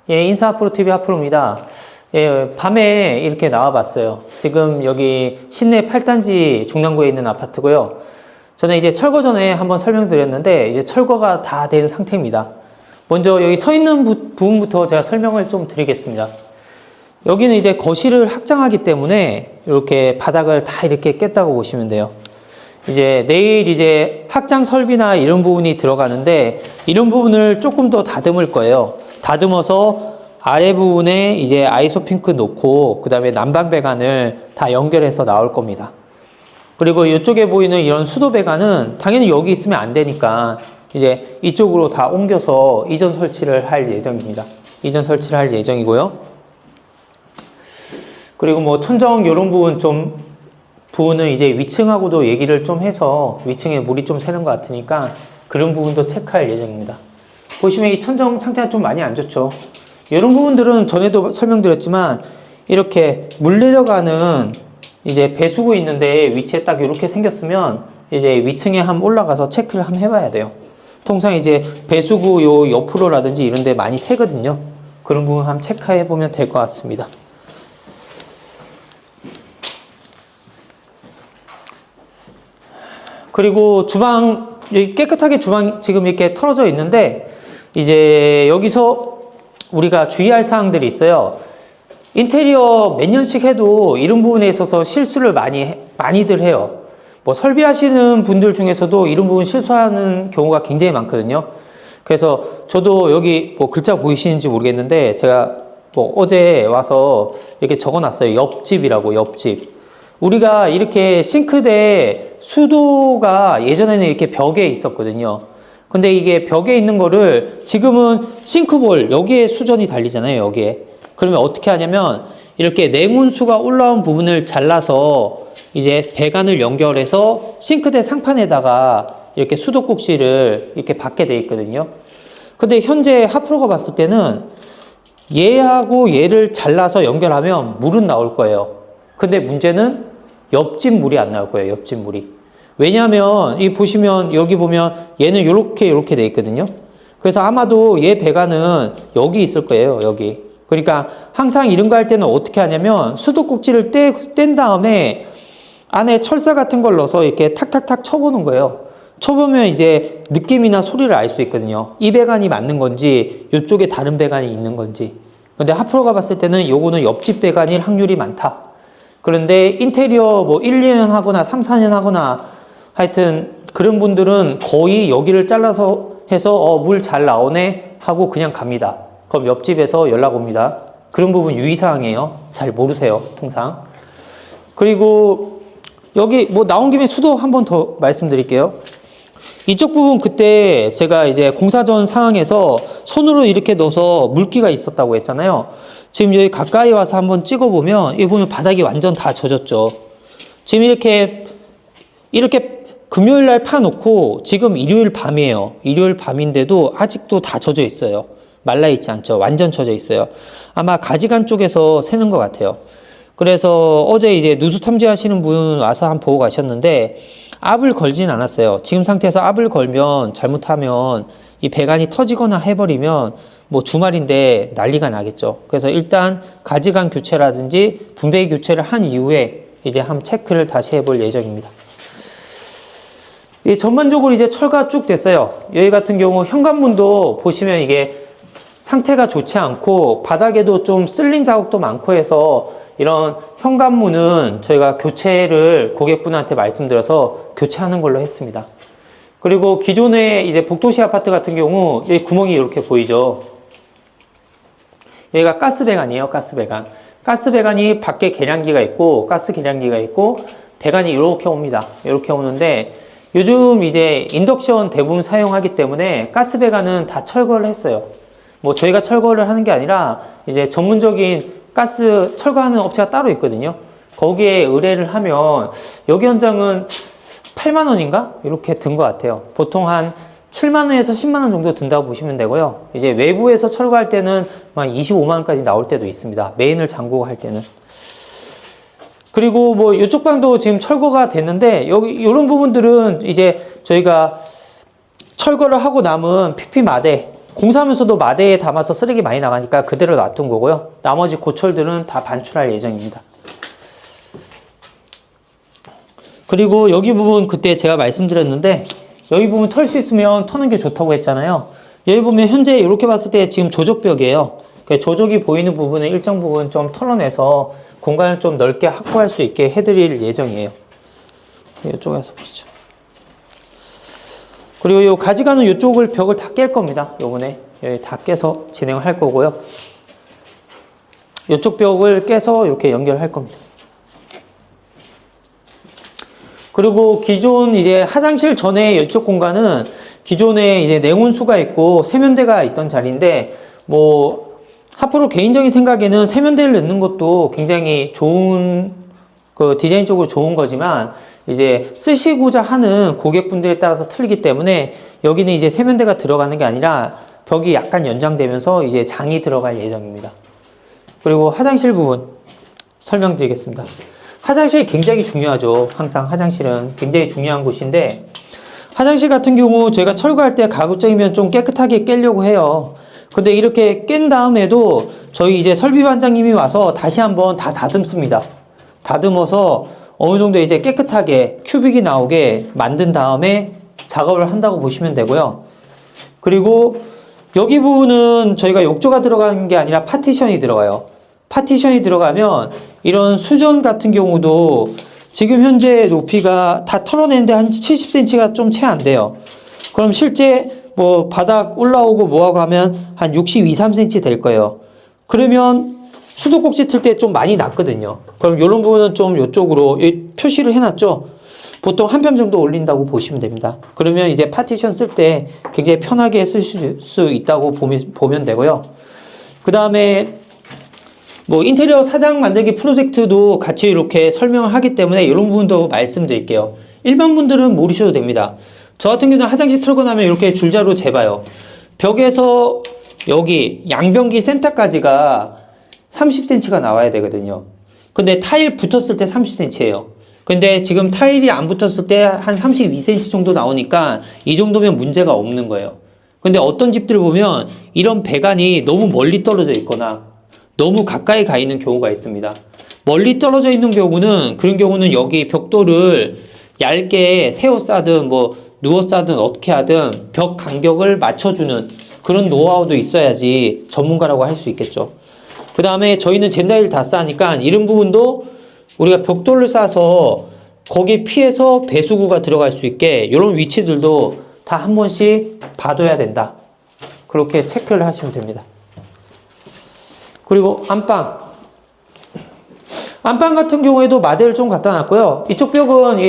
예, 인사 하프로 TV 하프로입니다. 예, 밤에 이렇게 나와봤어요. 지금 여기 시내 8단지 중랑구에 있는 아파트고요. 저는 이제 철거 전에 한번 설명드렸는데 이제 철거가 다 된 상태입니다. 먼저 여기 서 있는 부분부터 제가 설명을 좀 드리겠습니다. 여기는 이제 거실을 확장하기 때문에 이렇게 바닥을 다 이렇게 깼다고 보시면 돼요. 이제 내일 이제 확장 설비나 이런 부분이 들어가는데 이런 부분을 조금 더 다듬을 거예요. 다듬어서 아래 부분에 이제 아이소핑크 놓고 그 다음에 난방 배관을 다 연결해서 나올 겁니다. 그리고 이쪽에 보이는 이런 수도 배관은 당연히 여기 있으면 안 되니까 이제 이쪽으로 다 옮겨서 이전 설치를 할 예정입니다. 이전 설치를 할 예정이고요. 그리고 뭐 천정 이런 부분은 이제 위층하고도 얘기를 좀 해서 위층에 물이 좀 새는 것 같으니까 그런 부분도 체크할 예정입니다. 보시면 이 천정 상태가 좀 많이 안 좋죠. 이런 부분들은 전에도 설명드렸지만 이렇게 물 내려가는 이제 배수구 있는데 위치에 딱 이렇게 생겼으면 이제 위층에 한번 올라가서 체크를 한번 해봐야 돼요. 통상 이제 배수구 요 옆으로라든지 이런 데 많이 새거든요. 그런 부분 한번 체크해 보면 될 것 같습니다. 그리고 주방, 여기 깨끗하게 주방 지금 이렇게 털어져 있는데 이제 여기서 우리가 주의할 사항들이 있어요. 인테리어 몇 년씩 해도 이런 부분에 있어서 실수를 많이들 해요. 뭐 설비하시는 분들 중에서도 이런 부분 실수하는 경우가 굉장히 많거든요. 그래서 저도 여기 뭐 글자 보이시는지 모르겠는데 제가 뭐 어제 와서 이렇게 적어 놨어요. 옆집이라고, 옆집. 우리가 이렇게 싱크대 수도가 예전에는 이렇게 벽에 있었거든요. 근데 이게 벽에 있는 거를 지금은 싱크볼 여기에 수전이 달리잖아요. 여기에. 그러면 어떻게 하냐면 이렇게 냉온수가 올라온 부분을 잘라서 이제 배관을 연결해서 싱크대 상판에다가 이렇게 수도꼭지를 이렇게 받게 돼 있거든요. 근데 현재 하프로가 봤을 때는 얘하고 얘를 잘라서 연결하면 물은 나올 거예요. 근데 문제는 옆집 물이 안 나올 거예요. 옆집 물이. 왜냐하면 이 보시면 여기 보면 얘는 이렇게 돼 있거든요. 그래서 아마도 얘 배관은 여기 있을 거예요. 여기. 그러니까 항상 이런 거 할 때는 어떻게 하냐면 수도꼭지를 뗀 다음에 안에 철사 같은 걸 넣어서 이렇게 탁탁탁 쳐보는 거예요. 쳐보면 이제 느낌이나 소리를 알 수 있거든요. 이 배관이 맞는 건지 이쪽에 다른 배관이 있는 건지. 근데 하프로가 봤을 때는 요거는 옆집 배관일 확률이 많다. 그런데 인테리어 뭐 1, 2년 하거나 3, 4년 하거나 하여튼 그런 분들은 거의 여기를 잘라서 해서 물 잘 나오네 하고 그냥 갑니다. 그럼 옆집에서 연락 옵니다. 그런 부분 유의사항이에요. 잘 모르세요. 통상. 그리고 여기 뭐 나온 김에 수도 한 번 더 말씀드릴게요. 이쪽 부분 그때 제가 이제 공사 전 상황에서 손으로 이렇게 넣어서 물기가 있었다고 했잖아요. 지금 여기 가까이 와서 한번 찍어보면 여기 보면 바닥이 완전 다 젖었죠. 지금 이렇게 금요일 날 파놓고 지금 일요일 밤이에요. 일요일 밤인데도 아직도 다 젖어 있어요. 말라있지 않죠. 완전 젖어 있어요. 아마 가지관 쪽에서 새는 것 같아요. 그래서 어제 이제 누수 탐지하시는 분 와서 한번 보고 가셨는데 압을 걸진 않았어요. 지금 상태에서 압을 걸면 잘못하면 이 배관이 터지거나 해버리면 뭐 주말인데 난리가 나겠죠. 그래서 일단 가지관 교체라든지 분배기 교체를 한 이후에 이제 한번 체크를 다시 해볼 예정입니다. 이 전반적으로 이제 철거가 쭉 됐어요. 여기 같은 경우 현관문도 보시면 이게 상태가 좋지 않고 바닥에도 좀 쓸린 자국도 많고 해서 이런 현관문은 저희가 교체를 고객분한테 말씀드려서 교체하는 걸로 했습니다. 그리고 기존의 이제 복도시 아파트 같은 경우 여기 구멍이 이렇게 보이죠. 여기가 가스배관이에요. 가스배관. 가스배관이 밖에 계량기가 있고 가스 계량기가 있고 배관이 이렇게 옵니다. 이렇게 오는데 요즘 이제 인덕션 대부분 사용하기 때문에 가스배관은 다 철거를 했어요. 뭐 저희가 철거를 하는 게 아니라 이제 전문적인 가스 철거하는 업체가 따로 있거든요. 거기에 의뢰를 하면 여기 현장은 8만 원인가? 이렇게 든 것 같아요. 보통 한 7만 원에서 10만 원 정도 든다고 보시면 되고요. 이제 외부에서 철거할 때는 한 25만 원까지 나올 때도 있습니다. 메인을 잠그고 할 때는. 그리고 뭐 이쪽 방도 지금 철거가 됐는데 여기 이런 부분들은 이제 저희가 철거를 하고 남은 PP마대 공사하면서도 마대에 담아서 쓰레기 많이 나가니까 그대로 놔둔 거고요. 나머지 고철들은 다 반출할 예정입니다. 그리고 여기 부분 그때 제가 말씀드렸는데 여기 부분 털 수 있으면 터는 게 좋다고 했잖아요. 여기 보면 현재 이렇게 봤을 때 지금 조적벽이에요. 조적이 보이는 부분은 일정 부분 좀 털어내서 공간을 좀 넓게 확보할 수 있게 해드릴 예정이에요. 이쪽에서 보시죠. 그리고 이 가져가는 이쪽을 벽을 다 깰 겁니다. 요번에 여기 다 깨서 진행을 할 거고요. 이쪽 벽을 깨서 이렇게 연결할 겁니다. 그리고 기존 이제 화장실 전에 이쪽 공간은 기존에 이제 냉온수가 있고 세면대가 있던 자리인데 뭐 앞으로 개인적인 생각에는 세면대를 넣는 것도 굉장히 좋은 그 디자인적으로 좋은 거지만 이제 쓰시고자 하는 고객분들에 따라서 틀리기 때문에 여기는 이제 세면대가 들어가는 게 아니라 벽이 약간 연장되면서 이제 장이 들어갈 예정입니다. 그리고 화장실 부분 설명드리겠습니다. 화장실 굉장히 중요하죠. 항상 화장실은 굉장히 중요한 곳인데 화장실 같은 경우 저희가 철거할 때 가급적이면 좀 깨끗하게 깨려고 해요. 근데 이렇게 깬 다음에도 저희 이제 설비반장님이 와서 다시 한번 다 다듬습니다. 다듬어서 어느 정도 이제 깨끗하게 큐빅이 나오게 만든 다음에 작업을 한다고 보시면 되고요. 그리고 여기 부분은 저희가 욕조가 들어가는 게 아니라 파티션이 들어가요. 파티션이 들어가면 이런 수전 같은 경우도 지금 현재 높이가 다 털어내는데 한 70cm가 좀 채 안 돼요. 그럼 실제 뭐 바닥 올라오고 뭐하고 하면 한 62, 3cm 될 거예요. 그러면 수도꼭지 틀 때 좀 많이 낮거든요. 그럼 이런 부분은 좀 이쪽으로 표시를 해놨죠. 보통 한 뼘 정도 올린다고 보시면 됩니다. 그러면 이제 파티션 쓸 때 굉장히 편하게 쓸 수 있다고 보면 되고요. 그 다음에 뭐 인테리어 사장 만들기 프로젝트도 같이 이렇게 설명을 하기 때문에 이런 부분도 말씀드릴게요. 일반 분들은 모르셔도 됩니다. 저 같은 경우는 화장실 털고 나면 이렇게 줄자로 재봐요. 벽에서 여기 양변기 센터까지가 30cm가 나와야 되거든요. 근데 타일 붙었을 때 30cm예요. 근데 지금 타일이 안 붙었을 때 한 32cm 정도 나오니까 이 정도면 문제가 없는 거예요. 근데 어떤 집들을 보면 이런 배관이 너무 멀리 떨어져 있거나 너무 가까이 가 있는 경우가 있습니다. 멀리 떨어져 있는 경우는 그런 경우는 여기 벽돌을 얇게 세워 싸든 뭐 누워 싸든 어떻게 하든 벽 간격을 맞춰주는 그런 노하우도 있어야지 전문가라고 할 수 있겠죠. 그 다음에 저희는 젠다일 다 싸니까 이런 부분도 우리가 벽돌을 싸서 거기에 피해서 배수구가 들어갈 수 있게 이런 위치들도 다 한 번씩 봐둬야 된다. 그렇게 체크를 하시면 됩니다. 그리고 안방. 안방 같은 경우에도 마대를 좀 갖다 놨고요. 이쪽 벽은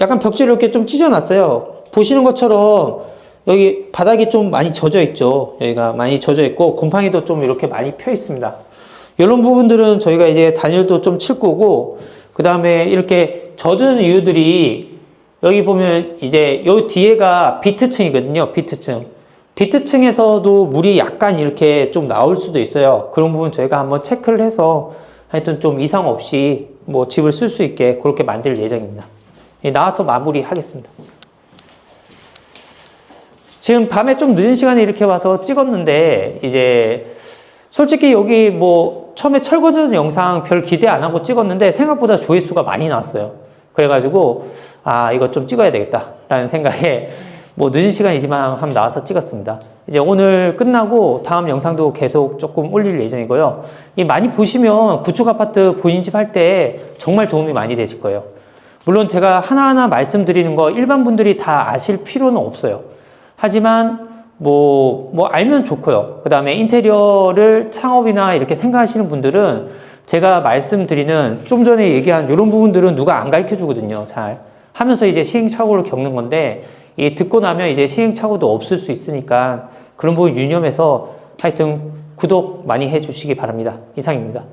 약간 벽지를 이렇게 좀 찢어놨어요. 보시는 것처럼 여기 바닥이 좀 많이 젖어 있죠. 여기가 많이 젖어 있고 곰팡이도 좀 이렇게 많이 펴 있습니다. 이런 부분들은 저희가 이제 단열도 좀 칠 거고, 그 다음에 이렇게 젖은 이유들이 여기 보면 이제 요 뒤에가 비트층이거든요. 비트층. 비트층에서도 물이 약간 이렇게 좀 나올 수도 있어요. 그런 부분 저희가 한번 체크를 해서 하여튼 좀 이상 없이 뭐 집을 쓸 수 있게 그렇게 만들 예정입니다. 나와서 마무리 하겠습니다. 지금 밤에 좀 늦은 시간에 이렇게 와서 찍었는데 이제 솔직히 여기 뭐 처음에 철거 전 영상 별 기대 안 하고 찍었는데 생각보다 조회수가 많이 나왔어요. 그래가지고 아 이거 좀 찍어야 되겠다 라는 생각에 뭐 늦은 시간이지만 한번 나와서 찍었습니다. 이제 오늘 끝나고 다음 영상도 계속 조금 올릴 예정이고요. 많이 보시면 구축 아파트 본인 집 할 때 정말 도움이 많이 되실 거예요. 물론 제가 하나하나 말씀드리는 거 일반 분들이 다 아실 필요는 없어요. 하지만 뭐 알면 좋고요. 그 다음에 인테리어를 창업이나 이렇게 생각하시는 분들은 제가 말씀드리는 좀 전에 얘기한 이런 부분들은 누가 안 가르쳐 주거든요. 잘 하면서 이제 시행착오를 겪는 건데 듣고 나면 이제 시행착오도 없을 수 있으니까 그런 부분 유념해서 하여튼 구독 많이 해주시기 바랍니다. 이상입니다.